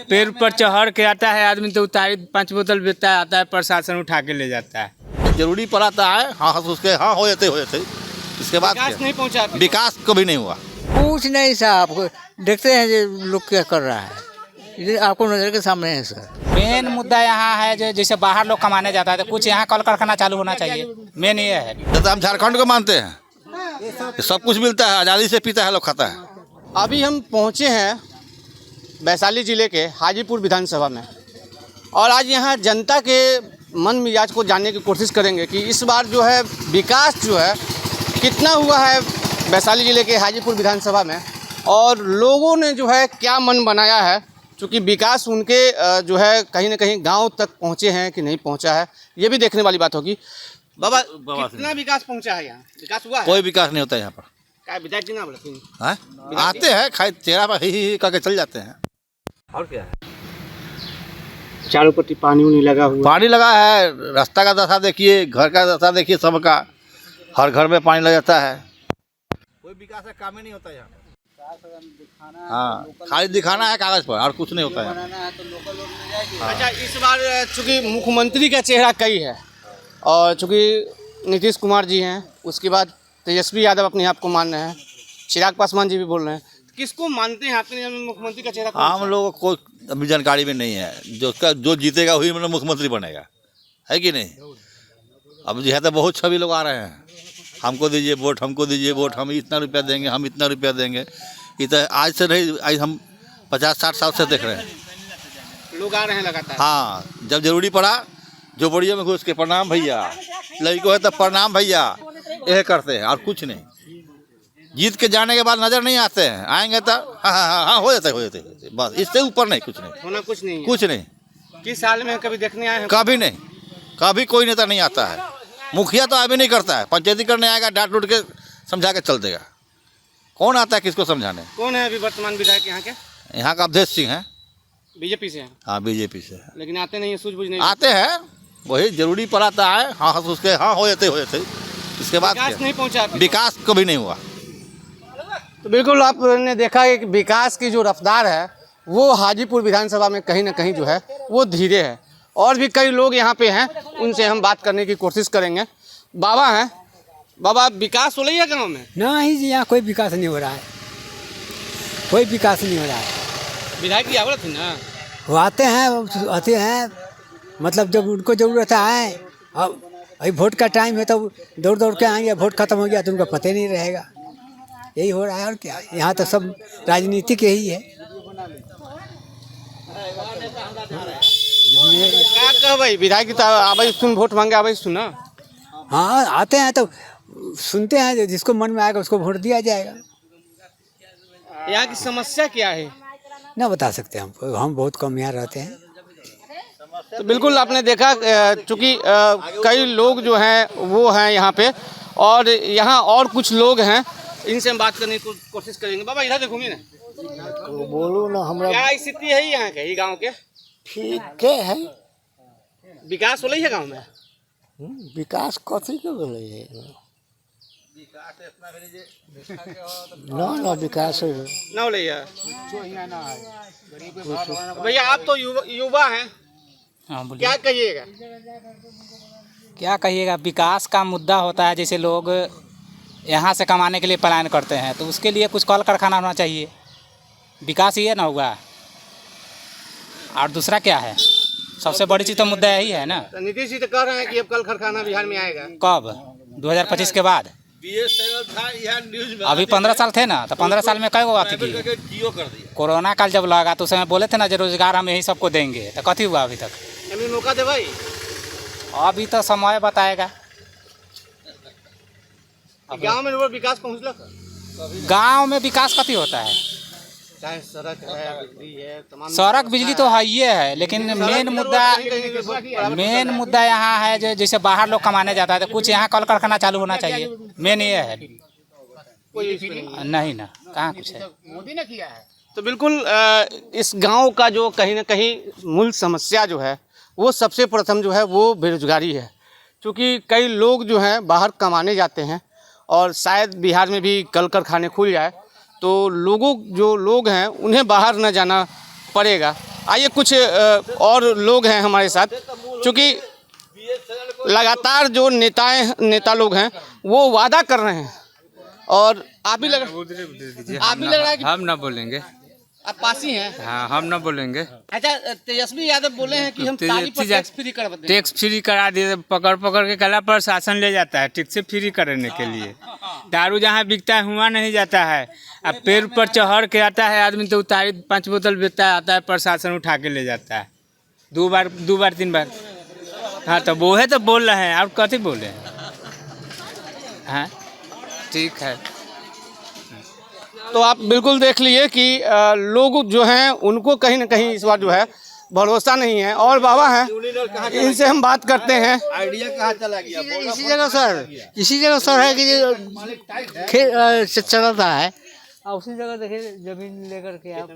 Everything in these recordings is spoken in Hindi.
पेड़ पर चढ़ के आता है आदमी तो उतारी 5 बोतल बेचता है, आता है प्रशासन उठा के ले जाता है। जरूरी पड़ा था है, हाँ उसके हाँ हो जाते इसके बाद विकास नहीं पहुंचा, विकास कभी नहीं हुआ। कुछ नहीं साहब, देखते हैं ये लोग क्या कर रहा है, ये आपको नजर के सामने है सर। मेन मुद्दा यहाँ है जो जैसे बाहर लोग कमाने जाता है तो कुछ यहाँ कल कारखाना चालू होना चाहिए, मेन ये है। जैसे हम झारखंड को मानते हैं, सब कुछ मिलता है, आज़ादी से पीता है लोग, खाता है। अभी हम पहुँचे हैं वैशाली ज़िले के हाजीपुर विधानसभा में और आज यहाँ जनता के मन मिजाज को जानने की कोशिश करेंगे कि इस बार जो है विकास जो है कितना हुआ है वैशाली ज़िले के हाजीपुर विधानसभा में और लोगों ने जो है क्या मन बनाया है, क्योंकि विकास उनके जो है कहीं ना कहीं गांव तक पहुंचे हैं कि नहीं पहुंचा है, ये भी देखने वाली बात होगी। बाबा कितना विकास पहुंचा है यहाँ, विकास हुआ है? कोई विकास नहीं होता है यहाँ पर। क्या विधायक जी ना बोलते हैं? आते हैं खाए चेहरा पर ही करके चल जाते हैं। और क्या है, चारों पट्टी पानी उनी लगा हुआ, पानी लगा है, रास्ता का दशा देखिए, घर का दशा देखिए, सबका हर घर में पानी लग जाता है। कोई विकास का काम ही नहीं होता यहाँ। हाँ, खाली दिखाना है कागज पर और कुछ नहीं होता है। अच्छा, इस बार चूँकि मुख्यमंत्री का चेहरा कई है और चूँकि नीतीश कुमार जी हैं, उसके बाद तेजस्वी यादव अपने आप को मान रहे हैं, चिराग पासवान जी भी बोल रहे हैं, किसको मानते हैं आपने मुख्यमंत्री का चेहरा? हम लोगों को अभी जानकारी में नहीं है, जो जीतेगा वही मतलब मुख्यमंत्री बनेगा, है कि नहीं। अब जो है तो बहुत छवि लोग आ रहे हैं, हमको दीजिए वोट, हमको दीजिए वोट, हम इतना रुपया देंगे, हम इतना रुपया देंगे। ये तो आज से नहीं, आज हम 50-60 साल से देख रहे हैं, लोग आ रहे हैं लगातार। हाँ, जब जरूरी पड़ा जो बढ़िया में घुस के प्रणाम भैया, लड़को है तो प्रणाम भैया, यह करते हैं और कुछ नहीं। जीत के जाने के बाद नजर नहीं आते हैं, आएंगे तो हाँ हाँ हाँ हाँ हो जाते बस, इससे ऊपर नहीं, कुछ नहीं होना, कुछ नहीं है। कुछ नहीं। किस साल में कभी देखने आए हैं? कभी नहीं, कभी कोई नेता नहीं आता है। मुखिया तो अभी नहीं करता है, पंचायती करने आएगा, डांट डूट के समझा के चल देगा। कौन आता है किसको समझाने? कौन है अभी वर्तमान विधायक यहाँ के? यहाँ का अवधेश सिंह है, बीजेपी से हैं। हाँ बीजेपी से है, लेकिन आते नहीं है, सूझबूझ नहीं। आते हैं, वही जरूरी पड़ाता है, हाँ उसके हाँ हो जाते इसके बाद विकास नहीं पहुँचा, विकास कभी नहीं हुआ। तो बिल्कुल आपने देखा कि विकास की जो रफ्तार है वो हाजीपुर विधानसभा में कहीं ना कहीं जो है वो धीरे है। और भी कई लोग यहाँ पे हैं, उनसे हम बात करने की कोशिश करेंगे। बाबा हैं, बाबा विकास हो रही है गाँव में? नहीं जी, यहाँ कोई विकास नहीं हो रहा है, कोई विकास नहीं हो रहा है। विधायक की आवत थी ना, वो आते हैं मतलब जब उनको ज़रूरत है, अब अभी वोट का टाइम है तो दौड़ दौड़ के आएंगे, वोट खत्म हो गया तो उनको पता ही नहीं रहेगा। यही हो रहा है और क्या, यहाँ तो सब राजनीतिक यही है। क्या कह भाई, विधायक तो आवाज सुन, वोट मांगे आवाज सुना। हाँ, आते हैं तो सुनते हैं, जिसको मन में आएगा उसको वोट दिया जाएगा। यहाँ की समस्या क्या है ना बता सकते हम बहुत कम यहाँ रहते हैं। तो बिल्कुल आपने देखा, चूँकि कई लोग जो हैं वो हैं यहाँ पे और यहाँ और कुछ लोग हैं, इनसे हम बात करने की कोशिश करेंगे। बाबा इधर देखूंगी ना, तो बोलो ना, हमरा क्या स्थिति है यहाँ के, गांव के? ठीक है। विकास हो रही है गांव में? विकास कथी के भेलै है? ना विकास ना हो रही है। भैया आप तो युवा हैं, हाँ बोलिए। क्या कहिएगा? क्या कहिएगा, विकास का मुद्दा होता है, जैसे लोग यहाँ से कमाने के लिए पलायन करते हैं तो उसके लिए कुछ कल कारखाना होना चाहिए, विकास ये ना होगा। और दूसरा क्या है, सबसे बड़ी चीज़ तो मुद्दा यही है ना। तो नीतीश जी तो कह रहे हैं कि अब कल कारखाना बिहार में आएगा। कब? 2025 के बाद? अभी 15 साल थे ना, तो 15 साल में कई गो बात की। कोरोना काल जब लगा तो उस समय बोले थे ना जो रोजगार हम यही सबको देंगे, तो कथी हुआ अभी तक? अभी मौका दे भाई, अभी तो समय बताएगा। गांव में विकास पहुँचल? गांव में विकास कथी होता है? चाहे सड़क है, बिजली है, तमाम सड़क बिजली तो है ही है, लेकिन मेन मुद्दा यहाँ है जो जैसे बाहर लोग कमाने जाता है तो कुछ यहाँ कल कारखाना चालू होना चाहिए, मेन ये है। नहीं ना, कहाँ कुछ है। मोदी ने किया है। तो बिल्कुल इस गांव का जो कहीं ना कहीं मूल समस्या जो है वो सबसे प्रथम जो है वो बेरोजगारी है, क्योंकि कई लोग जो हैं बाहर कमाने जाते हैं और शायद बिहार में भी कल कारखाने खुल जाए तो लोग हैं उन्हें बाहर न जाना पड़ेगा। आइए कुछ और लोग हैं हमारे साथ, क्योंकि लगातार जो नेता लोग हैं वो वादा कर रहे हैं और आप भी लग रहा है कि हम ना बोलेंगे। आप पास ही हैं। हाँ, हम ना बोलेंगे। अच्छा, तेजस्वी यादव बोले हैं कि हम ताली पर टैक्स फ्री कर देंगे। टैक्स फ्री करा दिए, पकड़ के कला प्रशासन ले जाता है टैक्स फ्री करने के लिए। दारू जहाँ बिकता है हुआ नहीं जाता है। अब पेड़ पर चढ़ के आता है आदमी तो उतारी 5 बोतल बेचता है, आता है प्रशासन उठा के ले जाता है 2 बार 3 बार। हाँ, तो वो है तो बोल रहे हैं, आप कथी बोले हैं? हाँ, ठीक है। तो आप बिल्कुल देख लिए कि लोग जो हैं उनको कहीं ना कहीं इस बार जो है भरोसा नहीं है। और बाबा हैं, इनसे हम बात करते हैं। आइडिया कहाँ चला गया? इसी जगह सर है कि खेल चलता है और उसी जगह देखिए जमीन लेकर के आप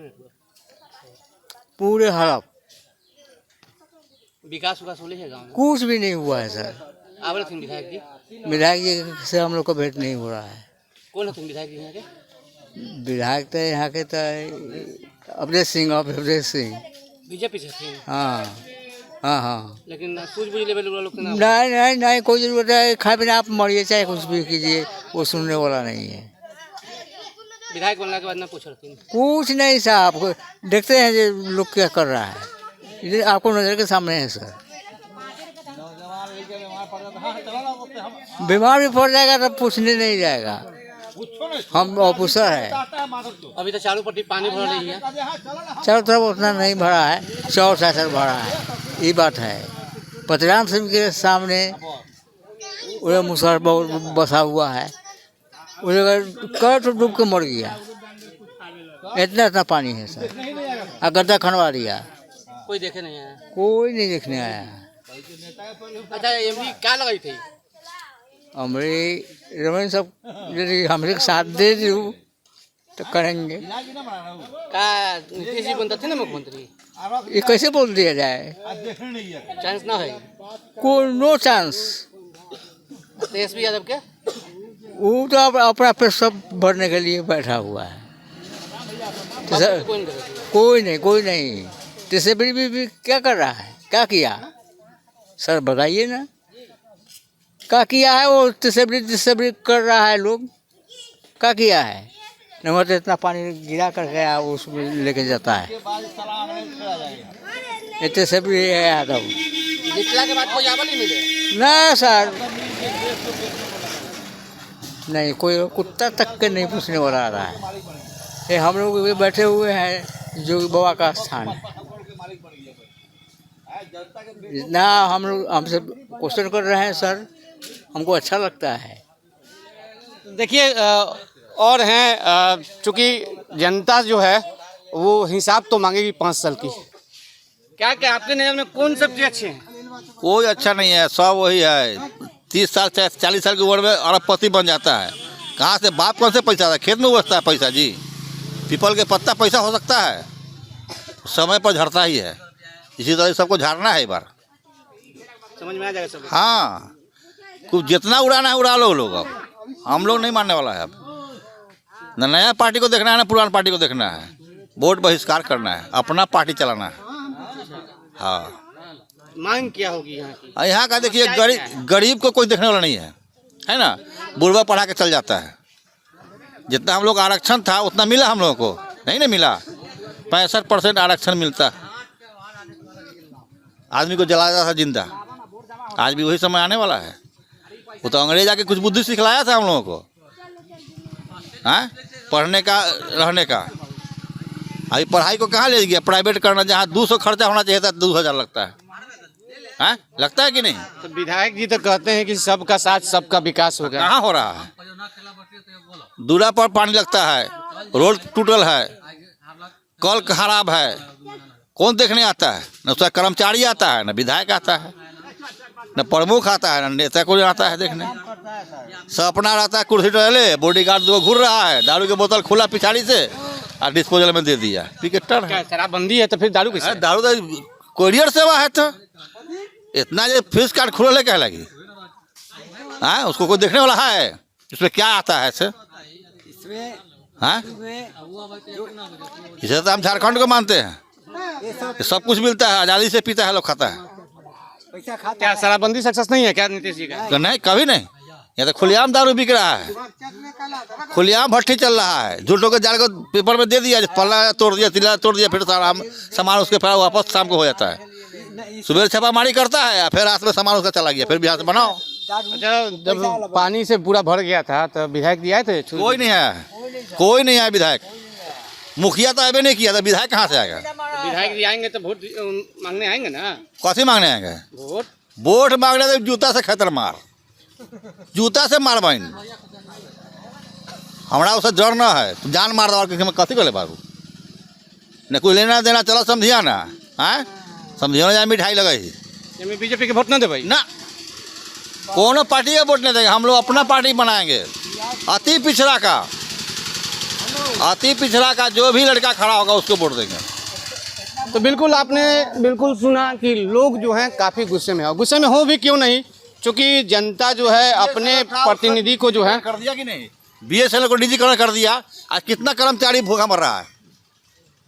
पूरे हड़प विकास होले है गाँव में? कुछ भी नहीं हुआ है सर। आवे थे विधायक जी? विधायक जी से हम लोग को भेंट नहीं हो रहा है। कौन है विधायक जी यहाँ के? विधायक तो यहाँ के तो अवधेश सिंह। बीजेपी से थे? हाँ। लेकिन सूझ बूझ लेवल लोग के नाम नहीं कोई जरूरत है। खाए बिना आप मरिए चाहे कुछ भी कीजिए, वो सुनने वाला नहीं है। विधायक बनने के बाद ना पूछ रहे थे? कुछ नहीं साहब, देखते हैं जो लोग क्या कर रहा है, ये आपको नजर के सामने है सर। बीमार भी पड़ जाएगा तो पूछने नहीं जाएगा। हम ऑफिसर है। अभी तो चारों पट्टी पानी भर रही है। चारों तरफ उतना नहीं भरा है, 100 भरा है, ये बात है। पतराम सिंह के सामने वो मुसहर बहुत बसा हुआ है, वो जगह तो डूब के मर गया। इतना पानी है सर, गड्ढा खनवा दिया। कोई देखे नहीं आया? कोई नहीं देखने आया। अच्छा, एमडी क्या लगाई थी? हमारे रमेश सब यदि हमारे साथ दे दूँ तो करेंगे। क्या नीतीश जी बनते थे ना मुख्यमंत्री? ये कैसे बोल दिया जाए? चांस ना है? कोई नो चांस। तेजस्वी यादव के? वो तो अपना पे सब भरने के लिए बैठा हुआ है। कोई नहीं। जैसे भी क्या कर रहा है, क्या किया सर बताइए ना, क्या किया है? वो तिसबरी कर रहा है, लोग क्या किया है? नहीं तो इतना पानी गिरा कर गया उसमें लेके जाता है। ये तिसबरी है यादव। जितला के बाद कोई आवल नहीं मिले? ना सर, नहीं कोई कुत्ता तक के नहीं पूछने वाला आ रहा है। ये हम लोग बैठे हुए हैं जोगी बाबा का स्थान है। ना हम लोग हमसे क्वेश्चन कर रहे हैं सर, हमको अच्छा लगता है। देखिए और हैं, चूँकि जनता जो है वो हिसाब तो मांगेगी 5 साल की। क्या आपके नज़र में कौन सबसे अच्छे हैं? कोई अच्छा नहीं है, सब वही है। 30 साल 40 साल की उम्र में अरबपति बन जाता है। कहाँ से बाप कौन से पैसा आता है? खेत में उगता है पैसा जी। पीपल के पत्ता पैसा हो सकता है, समय पर झड़ता ही है। इसी तरह सबको झाड़ना है एक बार, समझ में आ जाएगा सब। हाँ, कुछ जितना उड़ाना है उड़ा लो लोग। अब हम लोग नहीं मानने वाला है। अब न नया पार्टी को देखना है ना पुराना पार्टी को देखना है। वोट बहिष्कार करना है, अपना पार्टी चलाना है। हाँ, मांग क्या होगी यहाँ की? यहाँ का देखिए, गरीब को कोई देखने वाला नहीं है ना। बुढ़वा पढ़ा के चल जाता है। जितना हम लोग आरक्षण था उतना मिला हम लोगों को? नहीं ना मिला। 65% आरक्षण मिलता है, आदमी को जलाया था जिंदा। आज भी वही समय आने वाला है। वो तो अंग्रेज आके कुछ बुद्धि सिखलाया था हम लोगों को, हाँ, पढ़ने का रहने का। अभी पढ़ाई को कहाँ ले गया? प्राइवेट करना, जहाँ 200 खर्चा होना चाहिए था 2000 लगता है। हाँ, लगता है कि नहीं? तो विधायक जी तो कहते हैं कि सबका साथ सबका विकास होगा। कहाँ हो रहा है? दूरा पर पानी लगता है, रोड टूटल है, कल खराब है, कौन देखने आता है? न उसका कर्मचारी आता है, न विधायक आता है, न प्रमुख आता है, न नेता कोई आता है देखने। सब अपना रहता है, कुर्सी टहले, बॉडीगार्ड 2 घूर रहा है, दारू की बोतल खुला पिछाड़ी से और डिस्पोजल में दे दिया। पिकेटर है। शराबबंदी है तो फिर दारू कैसे? दारू तो कोरियर सेवा है, तो इतना जो फीस कार्ड खुले क्या लगी? हाँ, उसको कोई देखने वाला है? इसमें क्या आता है सर? हाँ, इसे तो हम झारखंड को मानते हैं। सब कुछ मिलता है, आज़ादी से पीता है लोग, खाता है। पैसा खाता क्या शराबबंदी सक्सेस नहीं है क्या नीतीश जी का? तो नहीं, कभी नहीं। यहाँ तो खुलेआम दारू बिक रहा है, खुलेआम भट्टी चल रहा है। झूठों के जाल को पेपर में दे दिया, पल्ला तोड़ दिया, तिला तोड़ दिया, फिर सारा सामान उसके फिर वापस शाम को हो जाता है। सुबह छापामारी करता है, फिर रात में सामान उसका चला गया, फिर बिहार से बनाओ। अच्छा, जब पानी से पूरा भर गया था तो विधायक दिए थे? कोई नहीं है, कोई नहीं है विधायक। मुखिया तो अभी नहीं किया था, विधायक कहाँ से आएगा? विधायक जी आएंगे तो वोट मांगने आएंगे ना? कथी मांगने आएंगे? वोट वोट मांगने तो जूता से खतर मार, जूता से मार बहन। हमारा उसे जड़ न है, तो जान मार दो, किसी में कथी कर ले बाबू। न कोई लेना देना, चलो समझिया ना, हाँ समझिया ना, जाए मिठाई लगाई बीजेपी के वोट ना दे भाई ना, कोनो पार्टी का वोट नहीं देंगे हम लोग, अपना पार्टी बनाएंगे। अति पिछड़ा का, अति पिछड़ा का जो भी लड़का खड़ा होगा उसको वोट देंगे। तो बिल्कुल आपने बिल्कुल सुना कि लोग जो हैं काफ़ी गुस्से में गुस्से में हो भी क्यों नहीं, क्योंकि जनता जो है अपने प्रतिनिधि को जो है कर दिया कि नहीं, BSNL को निजीकरण कर दिया। आज कितना कर्मचारी भूखा मर रहा है,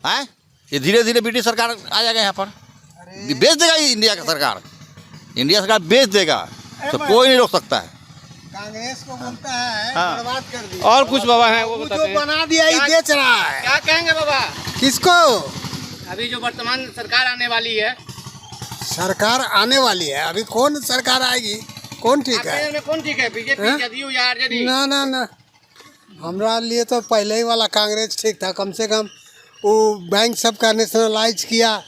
हैं? ये धीरे धीरे ब्रिटिश सरकार आ जाएगा यहाँ पर, बेच देगा इंडिया का सरकार, इंडिया सरकार बेच देगा, तो कोई नहीं रोक सकता है। कांग्रेस को बोलता है हाँ। बर्बाद कर दिया, और कुछ बाबा हैं वो बताते हैं। बना दिया ही बेच रहा है। क्या कहेंगे बाबा, किसको? अभी जो वर्तमान सरकार आने वाली है, सरकार आने वाली है, अभी कौन सरकार आएगी, कौन ठीक आपके है? नज़र में कौन ठीक है, बीजेपी, हाँ? जदयू या आरजेडी? ना ना ना, हमारा लिए तो पहले ही वाला कांग्रेस ठीक था। कम से कम वो बैंक सबका नेशनलाइज किया,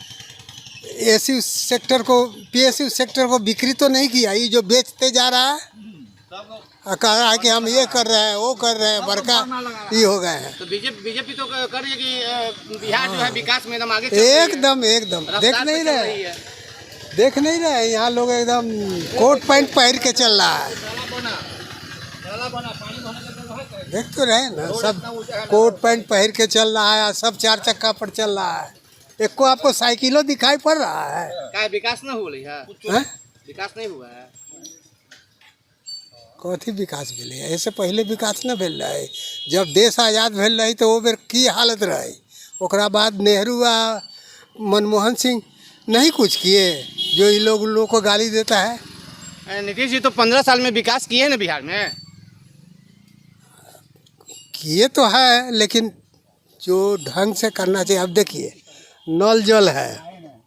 एसी सेक्टर को, PSU सेक्टर को बिक्री तो नहीं किया। ये जो बेचते जा रहा है और कह रहा है कि हम ये कर रहे हैं, वो कर रहे हैं, बड़का ये हो गए हैं। तो बीजेपी तो कर रही है कि बिहार जो है विकास में एकदम आगे चल रही है। एकदम एकदम रफ्तार देख पे नहीं चल रहे, रही है। देख नहीं रहे, यहाँ लोग एकदम कोट पैंट पहन के चल रहा है। देख तो रहे ना, सब कोट पैंट पहन के चल रहा है, सब चार चक्का पर चल रहा है। एक को आपको साइकिलों दिखाई पड़ रहा है, क्या विकास न हो रही है? हैं? विकास नहीं हुआ है। कथी विकास भेले? ऐसे पहले विकास न भेल रहे। जब देश आज़ाद भेल रही तो वो बेर की हालत रही, ओकरा बाद नेहरू आ मनमोहन सिंह नहीं कुछ किए, जो ये लोग को गाली देता है। नीतीश जी तो 15 साल में विकास किए हैं ना बिहार में। किए तो है, लेकिन जो ढंग से करना चाहिए। अब देखिए नल जल है,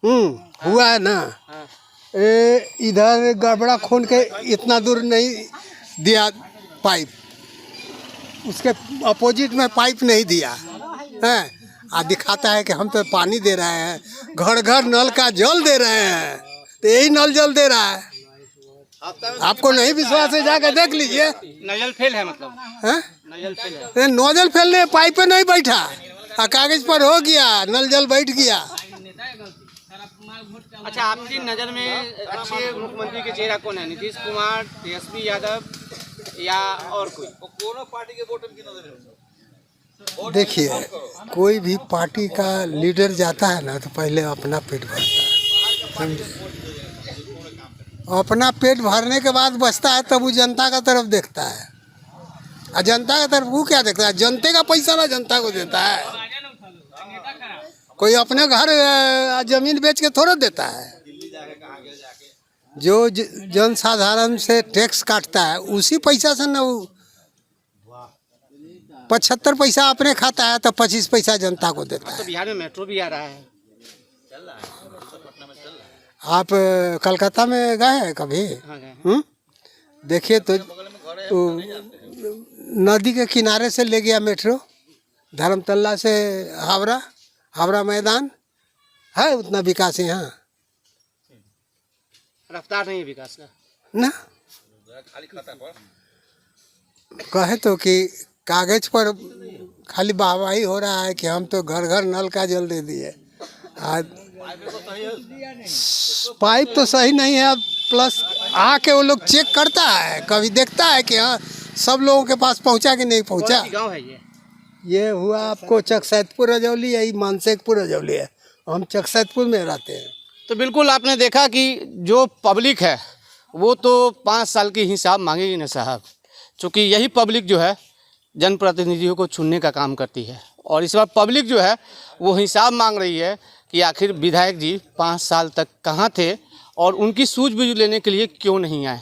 हुआ है ना, इधर गड़बड़ा खून के इतना दूर नहीं दिया पाइप, उसके अपोजिट में पाइप नहीं दिया है, आ दिखाता है कि हम तो पानी दे रहे हैं, घर घर नल का जल दे रहे हैं, तो यही नल जल दे रहा है। आपको नहीं विश्वास है, जाकर देख लीजिए। नजल फेल है मतलब, हैं? नजल फेल है। नोजल फैलने पाइप पे नहीं बैठा, कागज पर हो गया, नल जल बैठ गया। अच्छा, आपकी नज़र में अच्छे मुख्यमंत्री के चेहरा कौन है, नीतीश कुमार, तेजस्वी यादव या और कोई? देखिए कोई भी पार्टी का लीडर जाता है ना, तो पहले अपना पेट भरता है, समझे? अपना पेट भरने के बाद बचता है, तब वो जनता का तरफ देखता है। और जनता का तरफ वो क्या देखता है? जनते का पैसा ना जनता को देता है। कोई अपने घर जमीन बेच के थोड़ा देता है। जो जन साधारण से टैक्स काटता है, उसी पैसा से ना वो 75 पैसा अपने खाता है, तो 25 पैसा जनता को देता तो है। बिहार में मेट्रो भी आ रहा है। आप कलकत्ता में गए हैं कभी? हाँ, गए। देखिए तो नदी के किनारे से ले गया मेट्रो, धर्मतल्ला से हावड़ा मैदान है, उतना विकास यहाँ रफ्तार नहीं है विकास का ना। कहे तो कि कागज पर खाली वाहवाही हो रहा है कि हम तो घर घर नल का जल दे दिए। आज पाइप तो सही नहीं है, प्लस आके वो लोग चेक करता है, कभी देखता है कि हाँ सब लोगों के पास पहुंचा कि नहीं पहुंचा। कौन सी गाँव है ये हुआ आपको चकसैदपुर रजौली, यही मानसेकपुर रजौली है, हम चकसैदपुर में रहते हैं। तो बिल्कुल आपने देखा कि जो पब्लिक है वो तो 5 साल की हिसाब मांगेगी ना साहब, क्योंकि यही पब्लिक जो है जनप्रतिनिधियों को चुनने का काम करती है। और इस बार पब्लिक जो है वो हिसाब मांग रही है कि आखिर विधायक जी 5 साल तक कहाँ थे और उनकी सूझबूझ लेने के लिए क्यों नहीं आए।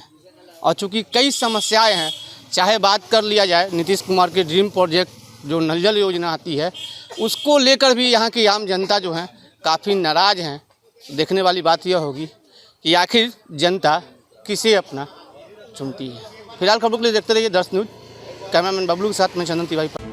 और चूँकि कई समस्याएं हैं, चाहे बात कर लिया जाए नीतीश कुमार के ड्रीम प्रोजेक्ट जो नल जल योजना आती है, उसको लेकर भी यहाँ की आम जनता जो है काफ़ी नाराज़ हैं। देखने वाली बात यह होगी कि आखिर जनता किसे अपना चुनती है। फिलहाल खबरों के लिए देखते रहिए दर्श न्यूज़। कैमरामैन बबलू के साथ मैं चंदन तिवारी।